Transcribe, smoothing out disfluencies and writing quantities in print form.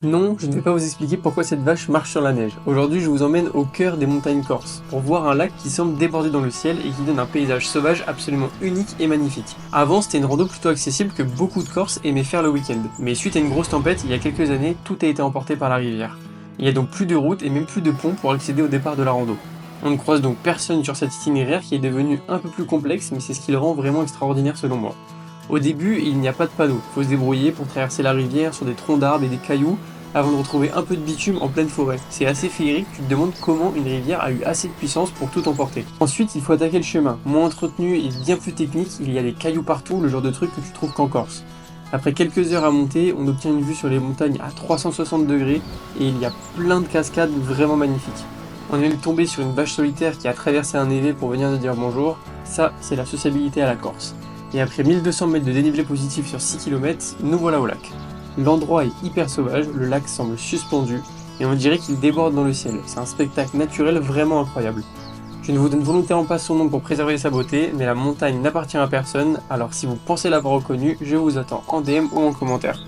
Non, je ne vais pas vous expliquer pourquoi cette vache marche sur la neige. Aujourd'hui, je vous emmène au cœur des montagnes corses, pour voir un lac qui semble déborder dans le ciel et qui donne un paysage sauvage absolument unique et magnifique. Avant, c'était une rando plutôt accessible que beaucoup de Corses aimaient faire le week-end. Mais suite à une grosse tempête, il y a quelques années, tout a été emporté par la rivière. Il n'y a donc plus de route et même plus de pont pour accéder au départ de la rando. On ne croise donc personne sur cet itinéraire qui est devenu un peu plus complexe, mais c'est ce qui le rend vraiment extraordinaire selon moi. Au début, il n'y a pas de panneau, faut se débrouiller pour traverser la rivière sur des troncs d'arbres et des cailloux avant de retrouver un peu de bitume en pleine forêt. C'est assez féerique, tu te demandes comment une rivière a eu assez de puissance pour tout emporter. Ensuite, il faut attaquer le chemin, moins entretenu et bien plus technique, il y a des cailloux partout, le genre de truc que tu trouves qu'en Corse. Après quelques heures à monter, on obtient une vue sur les montagnes à 360 degrés et il y a plein de cascades vraiment magnifiques. On est même tombé sur une vache solitaire qui a traversé un élevé pour venir nous dire bonjour, ça c'est la sociabilité à la Corse. Et après 1200 mètres de dénivelé positif sur 6 km, nous voilà au lac. L'endroit est hyper sauvage, le lac semble suspendu, et on dirait qu'il déborde dans le ciel. C'est un spectacle naturel vraiment incroyable. Je ne vous donne volontairement pas son nom pour préserver sa beauté, mais la montagne n'appartient à personne, alors si vous pensez l'avoir reconnu, je vous attends en DM ou en commentaire.